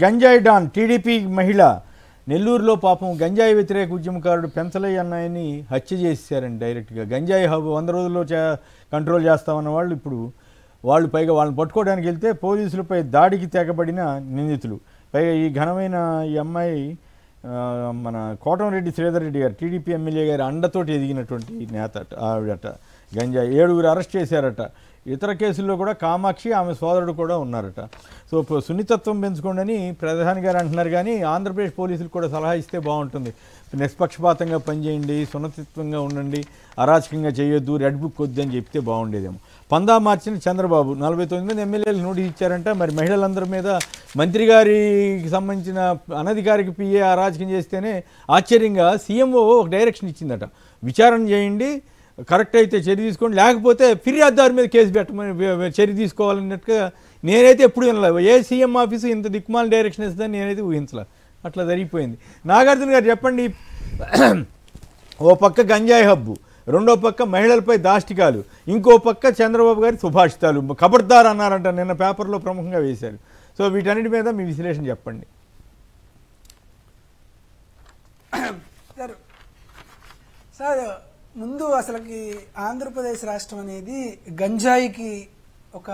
గంజాయి don TDP మహిళ నెల్లూరులో పాపం గంజాయి వ్యతిరేక ఉద్యమకారుడు పెంచలయ్య అన్నయ్యని హత్య చేశారండి డైరెక్ట్గా. గంజాయి 100 రోజుల్లో కంట్రోల్ చేస్తామన్న వాళ్ళు ఇప్పుడు పైగా వాళ్ళని పట్టుకోవడానికి వెళ్తే పోలీసులపై దాడికి తెగబడిన నిందితులు. పైగా ఈ ఘనమైన ఈ అమ్మాయి మన కోటంరెడ్డి శ్రీధర్ రెడ్డి గారు టీడీపీ ఎమ్మెల్యే గారి అండతోటి ఎదిగినటువంటి నేత ఆవిడట. గంజాయి 7 అరెస్ట్ చేశారట. ఇతర కేసుల్లో కూడా కామాక్షి ఆమె సోదరుడు కూడా ఉన్నారట. సో సున్నితత్వం పెంచుకోండి అని ప్రధాని గారు అంటున్నారు. కానీ ఆంధ్రప్రదేశ్ పోలీసులు కూడా సలహా ఇస్తే బాగుంటుంది. నిష్పక్షపాతంగా పనిచేయండి, సున్నితత్వంగా ఉండండి, అరాచకంగా చేయొద్దు, రెడ్ బుక్ వద్దు అని చెప్తే బాగుండేదేమో. పందా మార్చిన చంద్రబాబు 49 మంది ఎమ్మెల్యేలు నోటీస్ ఇచ్చారంట. మరి మహిళలందరి మీద మంత్రి గారికి సంబంధించిన అనధికారిక పిఏ అరాచకం చేస్తేనే ఆశ్చర్యంగా సీఎంఓ ఒక డైరెక్షన్ ఇచ్చిందట. విచారణ చేయండి, కరెక్ట్ అయితే చర్య తీసుకోండి, లేకపోతే ఫిర్యాదుదారు మీద కేసు పెట్టమని చర్య తీసుకోవాలన్నట్టుగా నేనైతే ఎప్పుడు వినలేదు. ఏ సీఎం ఆఫీసు ఇంత దిక్కుమాల డైరెక్షన్ ఇస్తుందని నేనైతే ఊహించలే. అట్లా జరిగిపోయింది. నాగార్జున గారు చెప్పండి, ఓ పక్క గంజాయి హబ్బు, రెండో పక్క మహిళలపై దాష్టికాలు, ఇంకో పక్క చంద్రబాబు గారి సుభాషితాలు, ఖబర్దార్ అన్నారంట, నిన్న పేపర్లో ప్రముఖంగా వేశారు. సో వీటన్నిటి మీద మీ విశ్లేషణ చెప్పండి. సార్ ముందు అసలుకి ఆంధ్రప్రదేశ్ రాష్ట్రం అనేది గంజాయికి ఒక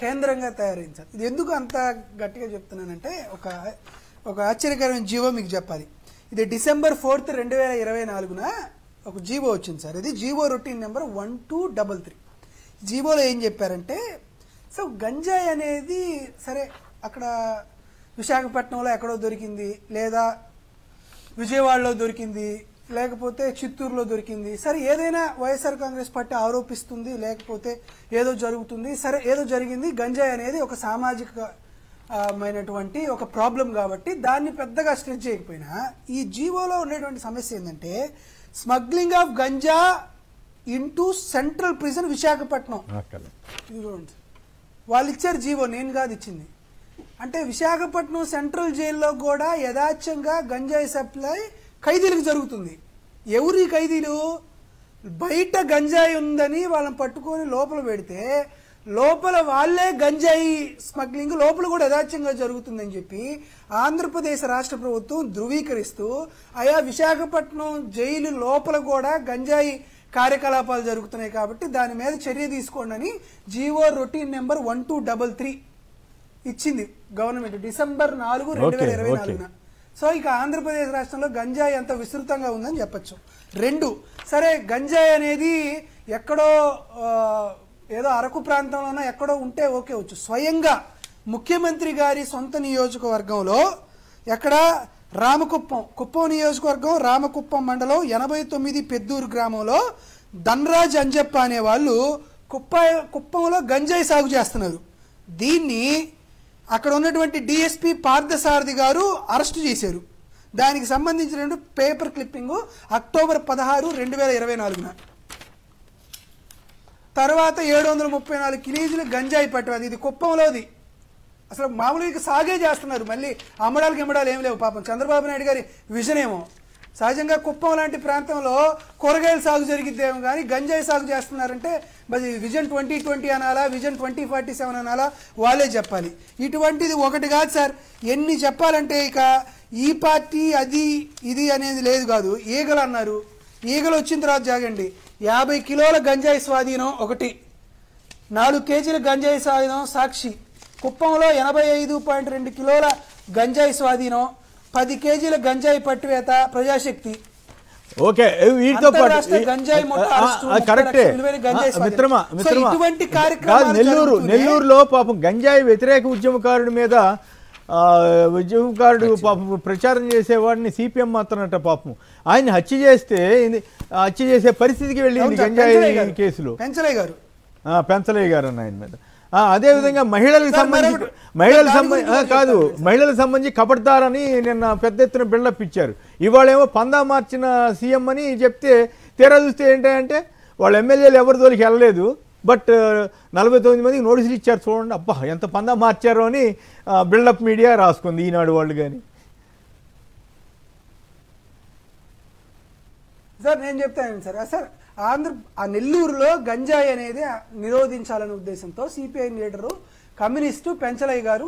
కేంద్రంగా తయారైంది సార్. ఇది ఎందుకు అంత గట్టిగా చెప్తున్నానంటే ఒక ఆశ్చర్యకరమైన జీవో మీకు చెప్పాలి. ఇది December 4th, 2024 ఒక జీవో వచ్చింది సార్. ఇది జీవో రొటీన్ నెంబర్ 1233. జీవోలో ఏం చెప్పారంటే, సో గంజాయి అనేది సరే అక్కడ విశాఖపట్నంలో ఎక్కడో దొరికింది, లేదా విజయవాడలో దొరికింది, లేకపోతే చిత్తూరులో దొరికింది, సరే ఏదైనా వైఎస్ఆర్ కాంగ్రెస్ పార్టీ ఆరోపిస్తుంది, లేకపోతే ఏదో జరుగుతుంది, సరే ఏదో జరిగింది. గంజాయి అనేది ఒక సామాజికమైనటువంటి ఒక ప్రాబ్లం కాబట్టి దాన్ని పెద్దగా స్ట్రెచ్ చేయకపోయినా, ఈ జీవోలో ఉండేటువంటి సమస్య ఏంటంటే smuggling of ganja into central prison Visakhapatnam. ఇది చూడండి, వాళ్ళు ఇచ్చారు జీవో, నేను కాదు ఇచ్చింది. అంటే విశాఖపట్నం సెంట్రల్ జైల్లో కూడా యథాచ్ఛంగా గంజాయి సప్లై ఖైదీలకు జరుగుతుంది. ఎవరి ఖైదీలు? బయట గంజాయి ఉందని వాళ్ళని పట్టుకొని లోపల పెడితే లోపల వాళ్ళే గంజాయి స్మగ్లింగ్ లోపల కూడా యథాచ్ఛంగా జరుగుతుందని చెప్పి ఆంధ్రప్రదేశ్ రాష్ట్ర ప్రభుత్వం ధృవీకరిస్తూ ఆయా విశాఖపట్నం జైలు లోపల కూడా గంజాయి కార్యకలాపాలు జరుగుతున్నాయి కాబట్టి దాని మీద చర్య తీసుకోండి అని జీవో రొటీన్ నెంబర్ 1233 ఇచ్చింది గవర్నమెంట్ December 4, 2024. సో ఇక ఆంధ్రప్రదేశ్ రాష్ట్రంలో గంజాయి అంత విస్తృతంగా ఉందని చెప్పచ్చు. 2, సరే గంజాయి అనేది ఎక్కడో ఏదో అరకు ప్రాంతంలోనో ఎక్కడో ఉంటే ఓకే వచ్చు. స్వయంగా ముఖ్యమంత్రి గారి సొంత నియోజకవర్గంలో ఎక్కడ కుప్పం నియోజకవర్గం రామకుప్పం మండలం 89 పెద్దూరు గ్రామంలో ధనరాజ్ అంజప్ప అనే వాళ్ళు కుప్పంలో గంజాయి సాగు చేస్తున్నారు. దీన్ని అక్కడ ఉన్నటువంటి డిఎస్పీ పార్థసారథి గారు అరెస్టు చేశారు. దానికి సంబంధించిన పేపర్ క్లిప్పింగ్ October 16, 2024. తర్వాత 734 కేజీలు గంజాయి పట్టు. ఇది కుప్పంలోది. అసలు మామూలుగా సాగే చేస్తున్నారు, మళ్ళీ అమ్మడాలు ఏం లేవు. పాపం చంద్రబాబు నాయుడు గారి విజన్ ఏమో. సహజంగా కుప్పం లాంటి ప్రాంతంలో కూరగాయల సాగు జరిగిద్దేమో కానీ గంజాయి సాగు చేస్తున్నారంటే మరి విజన్ 2020 అనాలా, విజన్ 2047 అనాలా, వాళ్ళే చెప్పాలి. ఇటువంటిది ఒకటి కాదు సార్, ఎన్ని చెప్పాలంటే ఇక ఈ పార్టీ అది ఇది అనేది లేదు కాదు. ఈగలు అన్నారు, ఈగలు వచ్చిన తర్వాత జాగండి. 50 కిలోల గంజాయి స్వాధీనం ఒకటి, 4 కేజీల గంజాయి స్వాధీనం సాక్షి. కుప్పంలో 85.2 కిలోల గంజాయి స్వాధీనం, 10 కేజీల గంజాయి పట్టువేత ప్రజాశక్తి. ఓకే, వీటితో పాటు కరెక్టే మిత్రమా నెల్లూరులో పాపం గంజాయి వ్యతిరేక ఉద్యమకారుడి మీద ఉద్యమకారుడు పాపం ప్రచారం చేసేవాడిని సిపిఎం మాత్రమట పాపం ఆయన హత్య చేసే పరిస్థితికి వెళ్ళింది గంజాయి కేసులో. పెంచలయ్య గారు అన్న ఆయన మీద. అదేవిధంగా మహిళలకు సంబంధించి కబడ్దారని నిన్న పెద్ద ఎత్తున బిల్డప్ ఇచ్చారు. ఇవాళేమో పందా మార్చిన సీఎం అని చెప్తే తీరా చూస్తే ఏంటంటే వాళ్ళ ఎమ్మెల్యేలు ఎవరి జోలికి వెళ్ళలేదు, బట్ 49 మందికి నోటీసులు ఇచ్చారు. చూడండి, అబ్బా ఎంత పందా మార్చారో అని బిల్డప్ మీడియా రాసుకుంది, ఈనాడు వాళ్ళు. కానీ సార్ నేను చెప్తాను సార్, నెల్లూరులో గంజాయి అనేది నిరోధించాలనే ఉద్దేశంతో సిపిఐ లీడరు కమ్యూనిస్టు పెంచలయ్య గారు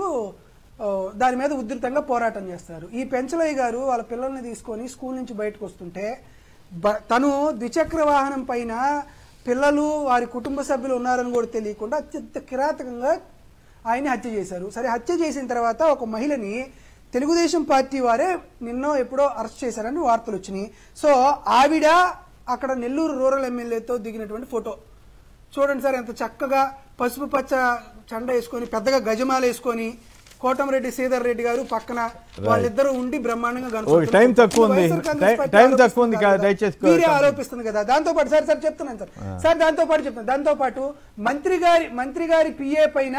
దాని మీద ఉధృతంగా పోరాటం చేస్తారు. ఈ పెంచలయ్య గారు వాళ్ళ పిల్లల్ని తీసుకొని స్కూల్ నుంచి బయటకు వస్తుంటే తను ద్విచక్ర వాహనం పైన పిల్లలు వారి కుటుంబ సభ్యులు ఉన్నారని కూడా తెలియకుండా అత్యంత కిరాతకంగా ఆయన్ని హత్య చేశారు. సరే, హత్య చేసిన తర్వాత ఒక మహిళని తెలుగుదేశం పార్టీ వారే నిన్నో ఎప్పుడో అరెస్ట్ చేశారని వార్తలు వచ్చినాయి. సో ఆవిడ అక్కడ నెల్లూరు రూరల్ ఎమ్మెల్యేతో దిగినటువంటి ఫోటో చూడండి సార్, ఎంత చక్కగా పసుపు పచ్చ చండ వేసుకొని పెద్దగా గజమాల వేసుకొని కోటమిరెడ్డి శ్రీధర్ రెడ్డి గారు పక్కన వాళ్ళిద్దరూ ఉండి బ్రహ్మాండంగా ఆరోపిస్తుంది కదా. దాంతో పాటు దాంతో పాటు మంత్రి గారి పిఏ పైన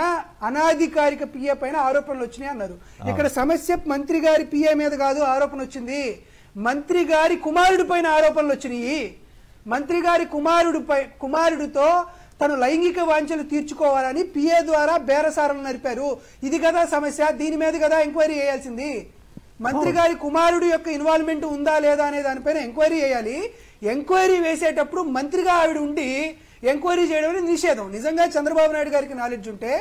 అనాధికారిక పిఏ పైన ఆరోపణలు వచ్చినాయి అన్నారు. ఇక్కడ సమస్య మంత్రి గారి పిఏ మీద కాదు ఆరోపణ వచ్చింది, మంత్రి గారి కుమారుడి పైన ఆరోపణలు వచ్చినాయి. మంత్రి గారి కుమారుడితో తను లైంగిక వాంఛలు తీర్చుకోవాలని పిఏ ద్వారా బేరసారాలు నడిపారు. ఇది కదా సమస్య, దీని మీద కదా ఎంక్వైరీ చేయాల్సింది. మంత్రి గారి కుమారుడు యొక్క ఇన్వాల్వ్మెంట్ ఉందా లేదా అనే దానిపైన ఎంక్వైరీ చేయాలి. ఎంక్వైరీ వేసేటప్పుడు మంత్రిగా ఆవిడ ఉండి ఎంక్వైరీ చేయడం అనేది నిషేధం. నిజంగా చంద్రబాబు నాయుడు గారికి నాలెడ్జ్ ఉంటే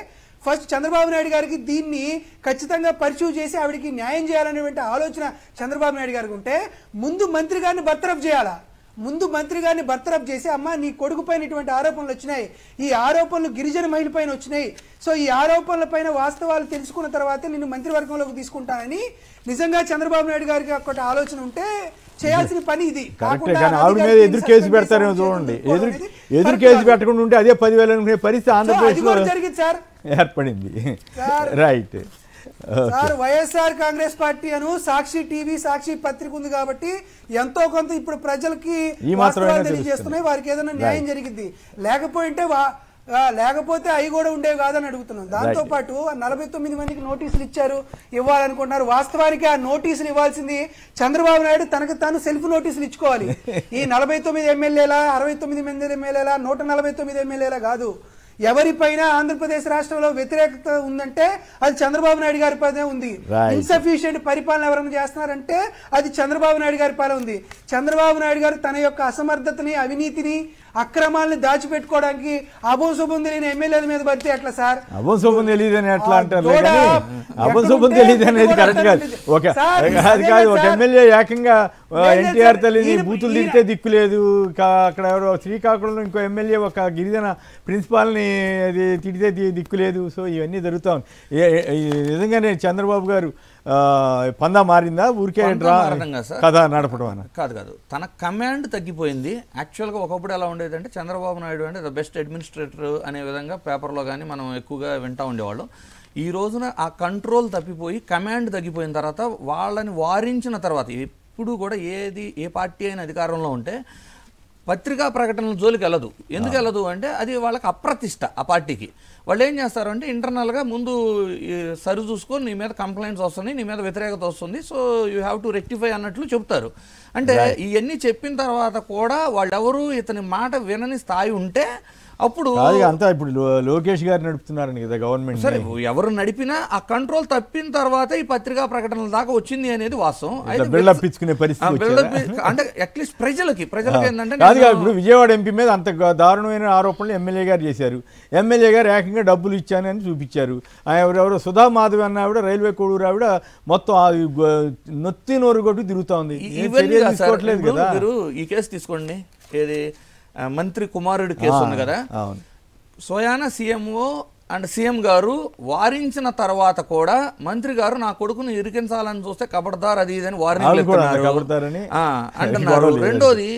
ఫస్ట్ చంద్రబాబు నాయుడు గారికి దీన్ని ఖచ్చితంగా పర్సూ చేసి ఆవిడకి న్యాయం చేయాలనేటువంటి ఆలోచన చంద్రబాబు నాయుడు గారికి ఉంటే ముందు మంత్రి గారిని బర్తరఫ్ చేయాలా. ముందు మంత్రి గారిని బర్తరఫ్ చేసి అమ్మ నీ కొడుకు పైన ఇటువంటి ఆరోపణలు వచ్చినాయి, ఈ ఆరోపణలు గిరిజన మహిళ పైన వచ్చినాయి, సో ఈ ఆరోపణల పైన వాస్తవాలు తెలుసుకున్న తర్వాతే నిన్ను మంత్రివర్గంలోకి తీసుకుంటానని నిజంగా చంద్రబాబు నాయుడు గారికి ఒకటి ఆలోచన ఉంటే చేయాల్సిన పని ఇది. ఆవిడ మీద ఎదురు కేసు పెడతారేమో చూడండి, ఎదురు కేసు పెట్టకుండా ఉంటే అదే 10,000 అనుకునే పరిస్థితి ఆంధ్రప్రదేశ్ లో జరిగింది సార్, ఏర్పడింది. Right sir, YSR Congress Party అను సాక్షి టీవీ సాక్షి పత్రిక ఉంది కాబట్టి ఎంతో కొంత ఇప్పుడు ప్రజలకి తెలియజేస్తున్నాయి, వారికి ఏదైనా న్యాయం జరిగింది. లేకపోతే అవి కూడా ఉండేవి కాదని అడుగుతున్నాం. దాంతో పాటు 49 మందికి నోటీసులు ఇచ్చారు, ఇవ్వాలనుకుంటున్నారు. వాస్తవానికి ఆ నోటీసులు ఇవ్వాల్సింది చంద్రబాబు నాయుడు తనకు తాను సెల్ఫ్ నోటీసులు ఇచ్చుకోవాలి. ఈ 49 ఎమ్మెల్యేల 69 మంది ఎమ్మెల్యేల 149 ఎమ్మెల్యేల కాదు. ఎవరిపైన ఆంధ్రప్రదేశ్ రాష్ట్రంలో వ్యతిరేకత ఉందంటే అది చంద్రబాబు నాయుడు గారి పైన ఉంది. ఇన్సఫిషియెంట్ పరిపాలన ఎవరైనా చేస్తున్నారంటే అది చంద్రబాబు నాయుడు గారి పైన ఉంది. చంద్రబాబు నాయుడు గారు తన యొక్క అసమర్థతని, అవినీతిని, అక్రమాలను దాచిపెట్టుకోవడానికి అభోశుభం తెలియని ఎమ్మెల్యేల మీద పడితే ఎట్లా సార్? అభోశుభం తెలియదని ఎట్లా అంటారు? అభోశుభం తెలియదు అనేది కరెక్ట్ కాదు. అది కాదు, ఒక ఎమ్మెల్యే ఏకంగా ఎన్టీఆర్ తల్లిని బూతులు తిరిగితే దిక్కు లేదు. అక్కడ ఎవరో శ్రీకాకుళంలో ఇంకో ఎమ్మెల్యే ఒక గిరిజన ప్రిన్సిపాల్ని అది తిడితే దిక్కు లేదు. సో ఇవన్నీ జరుగుతా ఉన్నాయి. నిజంగానే చంద్రబాబు గారు పందా మారిందా, ఊరికే కథ నడపడం అని కాదు, తన కమాండ్ తగ్గిపోయింది. యాక్చువల్గా ఒకప్పుడు ఎలా ఉండేదంటే చంద్రబాబు నాయుడు అంటే ద బెస్ట్ అడ్మినిస్ట్రేటర్ అనే విధంగా పేపర్లో కానీ మనం ఎక్కువగా వింటూ ఉండేవాళ్ళం. ఈ రోజున ఆ కంట్రోల్ తప్పిపోయి కమాండ్ తగ్గిపోయిన తర్వాత వాళ్ళని వారించిన తర్వాత ఎప్పుడు కూడా ఏ పార్టీ అయినా అధికారంలో ఉంటే పత్రికా ప్రకటనల జోలికి వెళ్ళదు. ఎందుకు వెళ్ళదు అంటే అది వాళ్ళకి అప్రతిష్ట. ఆ పార్టీకి వాళ్ళు ఏం చేస్తారు అంటే ఇంటర్నల్గా ముందు సరి చూసుకొని నీ మీద కంప్లైంట్స్ వస్తున్నాయి, నీ మీద వ్యతిరేకత వస్తుంది, so you have to rectify అన్నట్లు చెప్తారు. అంటే ఇవన్నీ చెప్పిన తర్వాత కూడా వాళ్ళెవరు ఇతని మాట వినని స్థాయి ఉంటే అప్పుడు అంతా ఇప్పుడు లోకేష్ గారు నడుపుతున్నారని కదా గవర్నమెంట్. సరే, ఎవరు నడిపినా ఆ కంట్రోల్ తప్పిన తర్వాత ఈ పత్రికా ప్రకటనల దాకా వచ్చింది అనేది వాస్తవం. అంటే అట్లీస్ట్ ప్రజలకి ఏంటంటే ఇప్పుడు విజయవాడ ఎంపీ మీద అంత దారుణమైన ఆరోపణలు ఎమ్మెల్యే గారు చేశారు. ఎమ్మెల్యే గారు ఏకంగా డబ్బులు ఇచ్చానని చూపించారు. ఎవరెవరో సుధా మాధవి అన్న ఆవిడ రైల్వే కోడూరు ఆవిడ మొత్తం నొత్తి నోరు కొట్టి తిరుగుతా ఉంది. మీరు ఈ కేసు తీసుకోండి, ఏది మంత్రి కుమారుడి కేసు ఉంది కదా, సోయానా సీఎంఓ అండ్ సీఎం గారు వారించిన తర్వాత కూడా మంత్రి గారు నా కొడుకును ఇరికించాలని చూస్తే కబడ్దార్ అది ఇదని వార్నింగ్ అంటున్నారు. రెండోది